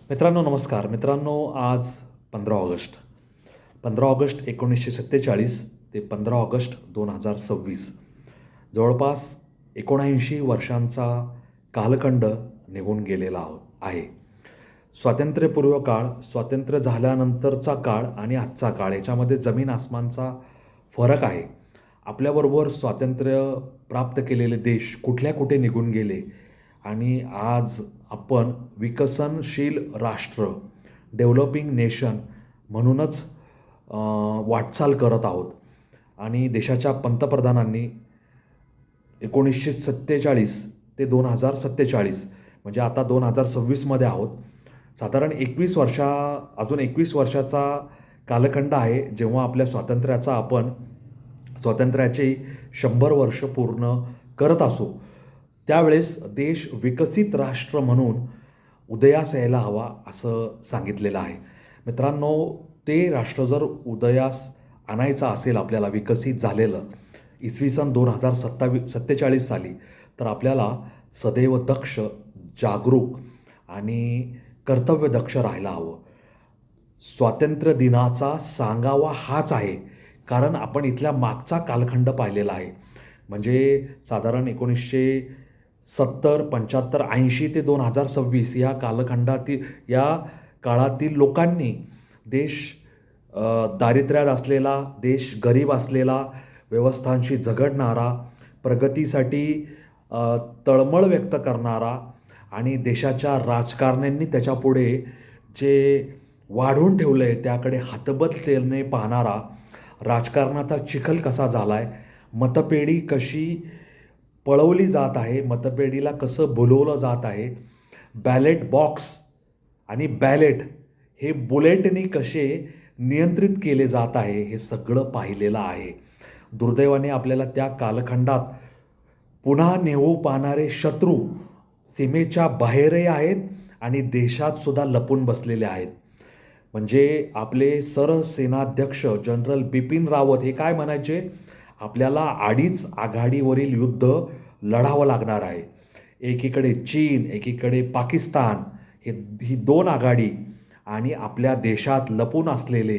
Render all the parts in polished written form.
मित्रांनो नमस्कार. मित्रांनो आज 15 ऑगस्ट. 15 ऑगस्ट 1947 ते 15 ऑगस्ट 2026 जवळपास 79 वर्षांचा कालखंड निघून गेलेला आहे. स्वातंत्र्यपूर्व काळ, स्वातंत्र्य झाल्यानंतरचा काळ आणि आजचा काळ याच्यामध्ये जमीन आसमानचा फरक आहे. आपल्याबरोबर स्वातंत्र्य प्राप्त केलेले देश कुठल्या कुठे निघून गेले आणि आज आपण विकसनशील राष्ट्र, डेव्हलपिंग नेशन म्हणूनच वाटचाल करत आहोत. आणि देशाच्या पंतप्रधानांनी 1947 ते 2047 म्हणजे आता 2026मध्ये आहोत. साधारण अजून 21 वर्षाचा कालखंड आहे जेव्हा आपल्या स्वातंत्र्याचे 100 वर्ष पूर्ण करत असू. त्यावेळेस देश विकसित राष्ट्र म्हणून उदयास यायला हवा असं सांगितलेलं आहे. मित्रांनो, ते राष्ट्र जर उदयास आणायचं असेल आपल्याला विकसित झालेलं इसवी सन 2047 साली, तर आपल्याला सदैव दक्ष, जागरूक आणि कर्तव्यदक्ष राहायला हवं. स्वातंत्र्य दिनाचा सांगावा हाच आहे, कारण आपण इथल्या मागचा कालखंड पाहिलेला आहे. म्हणजे साधारण 1970, 75, 80 ते 2026 या काळातील लोकांनी देश दारिद्र्यात असलेला, देश गरीब असलेला, व्यवस्थांशी झगडणारा, प्रगतीसाठी तळमळ व्यक्त करणारा आणि देशाच्या राजकारण्यांनी त्याच्यापुढे जे वाढवून ठेवलं आहे त्याकडे हतबलतेने पाहणारा, राजकारणाचा चिखल कसा झाला आहे, मतपेढी कशी पळवली जात आहे, मतपेढीला कसं बोलवलं जात आहे, बॅलेट बॉक्स आणि बॅलेट हे बुलेटने कसे नियंत्रित केले जात आहे, हे सगळं पाहिलेलं आहे. दुर्दैवाने आपल्याला त्या कालखंडात पुन्हा नेऊ पाहणारे शत्रू सीमेच्या बाहेरही आहेत आणि देशात सुद्धा लपून बसलेले आहेत. म्हणजे आपले सरसेनाध्यक्ष जनरल बिपिन रावत हे काय म्हणायचे, आपल्याला अडीच आघाडीवरील युद्ध लढावं लागणार आहे. एकीकडे चीन, एकीकडे पाकिस्तान, ही दोन आघाडी आणि आपल्या देशात लपून असलेले,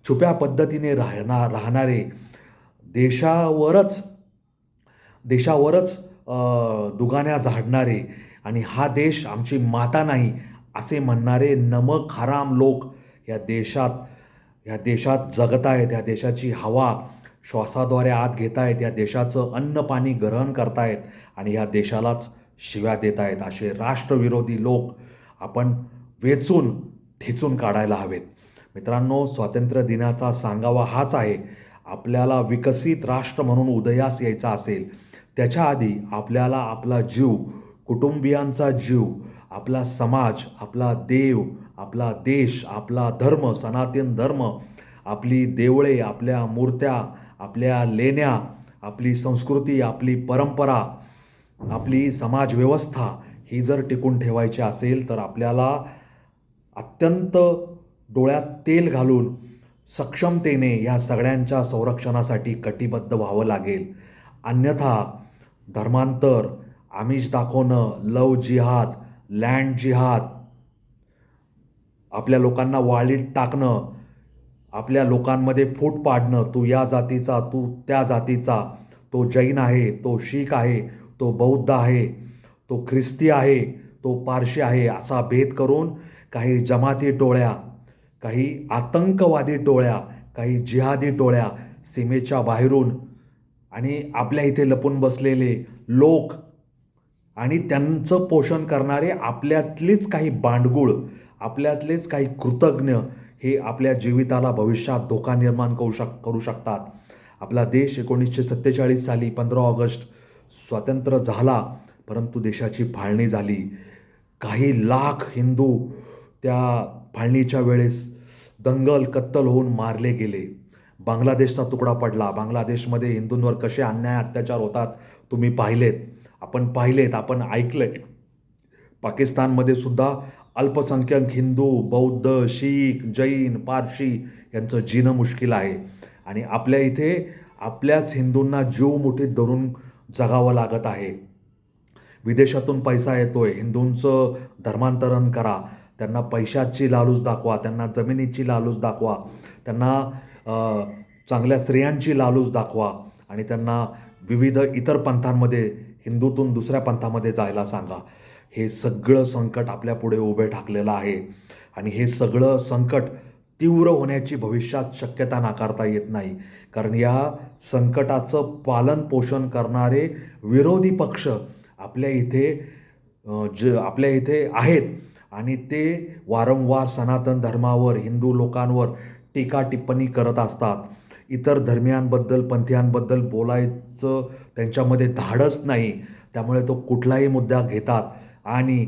छुप्या पद्धतीने राहणारे, देशावरच दुगाण्या झाडणारे आणि हा देश आमची माता नाही असे म्हणणारे नमक हराम लोक या देशात जगत आहेत. या देशाची हवा श्वासाद्वारे आत घेत आहेत, या देशाचं अन्न पाणी ग्रहण करतायत आणि या देशालाच शिव्या देत आहेत. असे राष्ट्रविरोधी लोक आपण वेचून ठेचून काढायला हवेत. मित्रांनो, स्वातंत्र्य दिनाचा सांगावा हाच आहे. आपल्याला विकसित राष्ट्र म्हणून उदयास यायचा असेल त्याच्या आधी आपल्याला आपला जीव, कुटुंबियांचा जीव, आपला समाज, आपला देव, आपला देश, आपला धर्म, सनातन धर्म, आपली देवळे, आपल्या मूर्त्या, आपल्या लेण्या, आपली संस्कृती, आपली परंपरा, आपली समाजव्यवस्था ही जर टिकून ठेवायची असेल तर आपल्याला अत्यंत डोळ्यात तेल घालून सक्षमतेने या सगळ्यांच्या संरक्षणासाठी कटिबद्ध व्हावं लागेल. अन्यथा धर्मांतर, आमिष दाखवणं, लव जिहाद, लँड जिहाद, आपल्या लोकांना वाळीत टाकणं, आपल्या लोकांमध्ये फूट पाडणं, तू या जातीचा, तू त्या जातीचा, तो जैन आहे, तो शीख आहे, तो बौद्ध आहे, तो ख्रिस्ती आहे, तो पारशी आहे, असा भेद करून काही जमाती टोळ्या, काही आतंकवादी टोळ्या, काही जिहादी टोळ्या सीमेच्या बाहेरून आणि आपल्या इथे लपून बसलेले लोक आणि त्यांचं पोषण करणारे आपल्यातलेच काही बांडगुळ, आपल्यातलेच काही कृतज्ञ हे आपल्या जीविताला भविष्यात धोका निर्माण करू शकतात. आपला देश 1947 साली 15 ऑगस्ट स्वतंत्र झाला, परंतु देशाची फाळणी झाली. काही लाख हिंदू त्या फाळणीच्या वेळेस दंगल कत्तल होऊन मारले गेले. बांगलादेशचा तुकडा पडला. बांगलादेशमध्ये हिंदूंवर कसे अन्याय अत्याचार होतात तुम्ही आपण ऐकलंय. पाकिस्तानमध्ये सुद्धा अल्पसंख्याक हिंदू, बौद्ध, शीख, जैन, पारशी यांचं जीणं मुश्किल आहे आणि आपल्या इथे आपल्याच हिंदूंना जीव मुठीत धरून जगावं लागत आहे. विदेशातून पैसा येतोय, हिंदूंचं धर्मांतरण करा. त्यांना पैशाची लालूच दाखवा, त्यांना जमिनीची लालूच दाखवा, त्यांना चांगल्या स्त्रियांची लालूच दाखवा आणि त्यांना विविध इतर पंथांमध्ये हिंदूतून दुसऱ्या पंथामध्ये जायला सांगा. हे सगळं संकट आपल्यापुढे उभे ठाकलेलं आहे आणि हे सगळं संकट तीव्र होण्याची भविष्यात शक्यता नाकारता येत नाही. कारण या संकटाचं पालनपोषण करणारे विरोधी पक्ष आपल्या इथे आहेत आणि ते वारंवार सनातन धर्मावर, हिंदू लोकांवर टीका टिप्पणी करत असतात. इतर धर्मियांबद्दल, पंथीयांबद्दल बोलायचं त्यांच्यामध्ये धाडस नाही. त्यामुळे तो कुठलाही मुद्दा घेतात आणि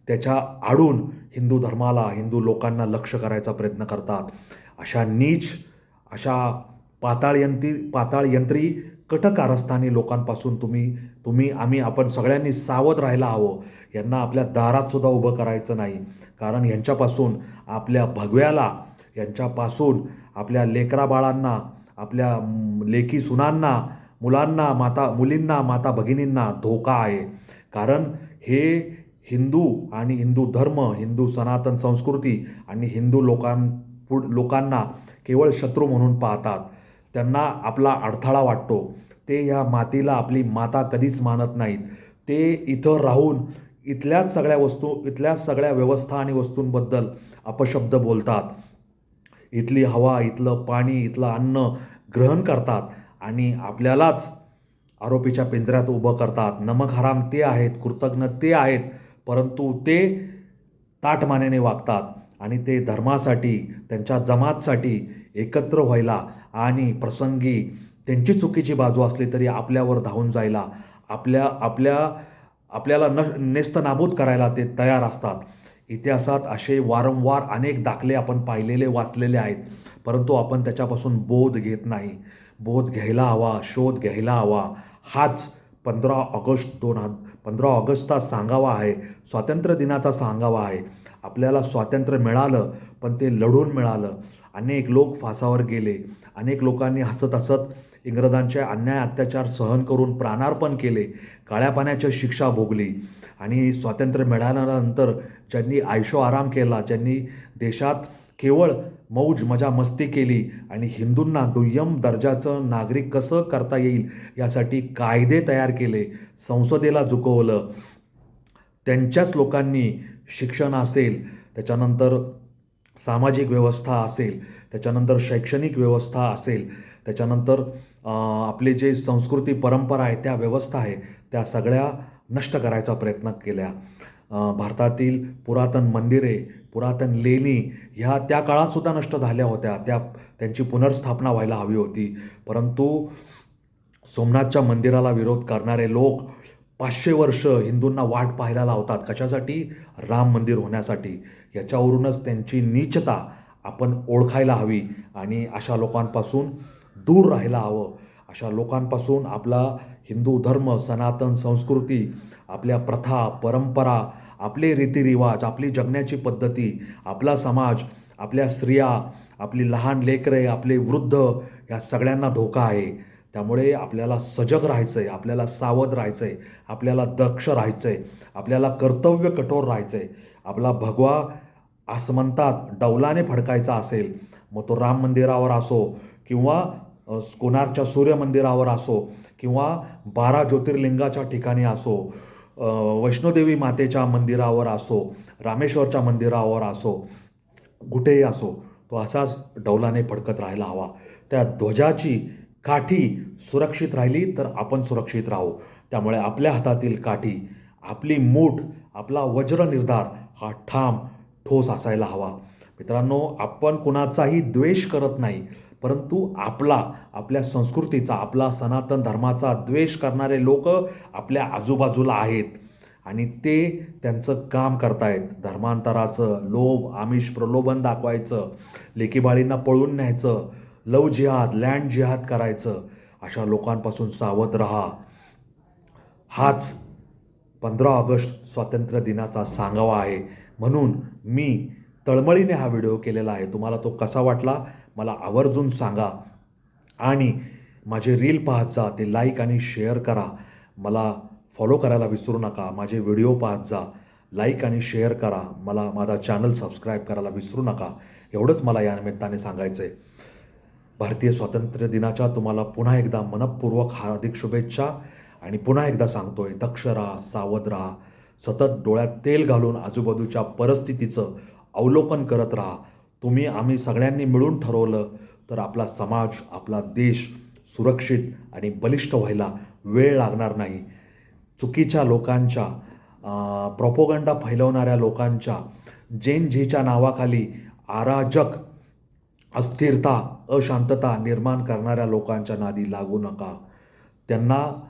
त्याच्या आडून हिंदू धर्माला, हिंदू लोकांना लक्ष्य करायचा प्रयत्न करतात. अशा नीच, अशा पाताळयंत्री कटकारस्थानी लोकांपासून आपण सगळ्यांनी सावध राहायला हवं. यांना आपल्या दारातसुद्धा उभं करायचं नाही. कारण यांच्यापासून आपल्या भगव्याला, यांच्यापासून आपल्या लेकराबाळांना, आपल्या लेकी सुनांना, मुलींना, माता भगिनींना धोका आहे. कारण हे हिंदू आणि हिंदू धर्म, हिंदू सनातन संस्कृती आणि हिंदू लोकांना केवळ शत्रू म्हणून पाहतात. त्यांना आपला अडथळा वाटतो. ते ह्या मातीला आपली माता कधीच मानत नाहीत. ते इथं राहून इथल्याच सगळ्या व्यवस्था आणि वस्तूंबद्दल अपशब्द बोलतात. इथली हवा, इथलं पाणी, इथलं अन्न ग्रहण करतात आणि आपल्यालाच आरोपीच्या पिंजऱ्यात उभं करतात. नमक हराम ते आहेत, कृतज्ञ ते आहेत, परंतु ते ताठमानेने वागतात आणि ते धर्मासाठी, त्यांच्या जमातसाठी एकत्र व्हायला आणि प्रसंगी त्यांची चुकीची बाजू असली तरी आपल्यावर धावून जायला, आपल्याला नेस्तनाबूत करायला ते तयार असतात. इतिहासात असे वारंवार अनेक दाखले आपण पाहिलेले, वाचलेले आहेत, परंतु आपण त्याच्यापासून बोध घेत नाही. बोध घ्यायला हवा, शोध घ्यायला हवा. हाच 15 ऑगस्टचा सांगावा आहे, स्वातंत्र्य दिनाचा सांगावा आहे. आपल्याला स्वातंत्र्य मिळालं, पण ते लढून मिळालं. अनेक लोक फासावर गेले, अनेक लोकांनी हसत हसत इंग्रजांचे अन्याय अत्याचार सहन करून प्राणार्पण केले, काळ्या पाण्याची शिक्षा भोगली आणि स्वातंत्र्य मिळाल्यानंतर ज्यांनी आयशो आराम केला, ज्यांनी देशात केवळ मौज मजा मस्ती केली आणि हिंदूंना दुय्यम दर्जाचं नागरिक कसं करता येईल यासाठी कायदे तयार केले, संसदेला झुकवलं, त्यांच्याच लोकांनी शिक्षण असेल, त्याच्यानंतर सामाजिक व्यवस्था असेल, त्याच्यानंतर शैक्षणिक व्यवस्था असेल, त्याच्यानंतर आपली जे संस्कृती परंपरा आहे, त्या व्यवस्था आहे, त्या सगळ्या नष्ट करायचा प्रयत्न केल्या. भारतातील पुरातन मंदिरे, पुरातन लेणी ह्या त्या काळातसुद्धा नष्ट झाल्या होत्या. त्यांची पुनर्स्थापना व्हायला हवी होती. परंतु सोमनाथच्या मंदिराला विरोध करणारे लोक 500 वर्ष हिंदूंना वाट पाहायला लावतात. कशासाठी? राम मंदिर होण्यासाठी. याच्यावरूनच त्यांची नीचता आपण ओळखायला हवी आणि अशा लोकांपासून दूर राहायला हवं. अशा लोकांपासून आपला हिंदू धर्म, सनातन संस्कृती, आपल्या प्रथा, परंपरा, आपले रीतिरिवाज, आपली जगण्याची पद्धती, आपला समाज, आपल्या स्त्रिया, आपली लहान लेकरे, आपले वृद्ध, या सगळ्यांना धोका आहे. त्यामुळे आपल्याला सजग राहायचं आहे, आपल्याला सावध राहायचं आहे, आपल्याला दक्ष राहायचं आहे, आपल्याला कर्तव्य कठोर राहायचं आहे. आपला भगवा आसमंतात डौलाने फडकायचा असेल, मग तो राम मंदिरावर असो किंवा कोणार्कच्या सूर्य मंदिरावर असो किंवा 12 ज्योतिर्लिंगाच्या ठिकाणी असो, वैष्णोदेवी मातेच्या मंदिरावर असो, रामेश्वरच्या मंदिरावर असो, कुठेही असो, तो असाच डौलाने फडकत राहायला हवा. त्या ध्वजाची काठी सुरक्षित राहिली तर आपण सुरक्षित राहू. त्यामुळे आपल्या हातातील काठी, आपली मूठ, आपला वज्र निर्धार हा ठाम ठोस असायला हवा. मित्रांनो, आपण कुणाचाही द्वेष करत नाही, परंतु आपल्या संस्कृतीचा, आपला सनातन धर्माचा द्वेष करणारे लोक आपल्या आजूबाजूला आहेत आणि ते त्यांचं काम करतायत. धर्मांतराचं, लोभ, आमिष, प्रलोभन दाखवायचं, लेकीबाळींना पळून न्यायचं, लव जिहाद, लँड जिहाद करायचं. अशा लोकांपासून सावध राहा. हाच 15 ऑगस्ट स्वातंत्र्य दिनाचा सांगावा आहे. म्हणून मी तळमळीने हा व्हिडिओ केलेला आहे. तुम्हाला तो कसा वाटला मला आवर्जून सांगा आणि माझे रील पाहत जा, ते लाईक आणि शेअर करा. मला फॉलो करायला विसरू नका. माझे व्हिडिओ पाहत जा. लाईक आणि शेअर करा. माझा चॅनल सबस्क्राईब करायला विसरू नका. एवढंच मला या निमित्ताने सांगायचं आहे. भारतीय स्वातंत्र्य दिनाच्या तुम्हाला पुन्हा एकदा मनःपूर्वक हार्दिक शुभेच्छा. आणि पुन्हा एकदा सांगतोय, दक्ष राहा, सावध राहा, सतत डोळ्यात तेल घालून आजूबाजूच्या परिस्थितीचं अवलोकन करत राहा. आम्ही सगळ्यांनी मिळून ठरवलं तर आपला समाज, आपला देश सुरक्षित आणि बलिष्ठ व्हायला वेळ लागणार नाही. चुकीच्या लोकांच्या, प्रोपोगंडा फैलवणाऱ्या लोकांच्या, झेच्या नावाखाली अराजक, अस्थिरता, अशांतता निर्माण करणाऱ्या लोकांच्या नादी लागू नका. त्यांना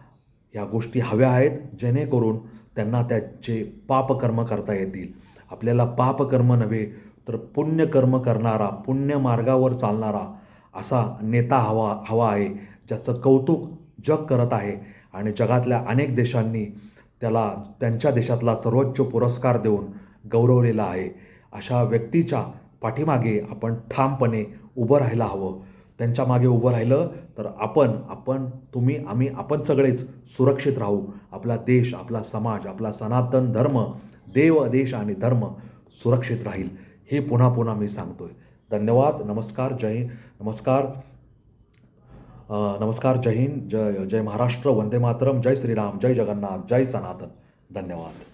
ह्या गोष्टी हव्या आहेत जेणेकरून त्यांना त्याचे पापकर्म करता येतील. आपल्याला पापकर्म नव्हे तर पुण्यकर्म करणारा, पुण्यमार्गावर चालणारा असा नेता हवा आहे, ज्याचं कौतुक जग करत आहे आणि जगातल्या अनेक देशांनी त्याला त्यांच्या देशातला सर्वोच्च पुरस्कार देऊन गौरवलेला आहे. अशा व्यक्तीच्या पाठीमागे आपण ठामपणे उभं राहायला हवं. त्यांच्या मागे उभं राहिलं तर आपण सगळेच सुरक्षित राहू. आपला देश, आपला समाज, आपला सनातन धर्म, देव, देश आणि धर्म सुरक्षित राहील. हे पुन्हा पुन्हा मी सांगतोय. धन्यवाद. नमस्कार. जय हिंद, जय महाराष्ट्र, वंदे मातरम, जय श्रीराम, जय जगन्नाथ, जय सनातन. धन्यवाद.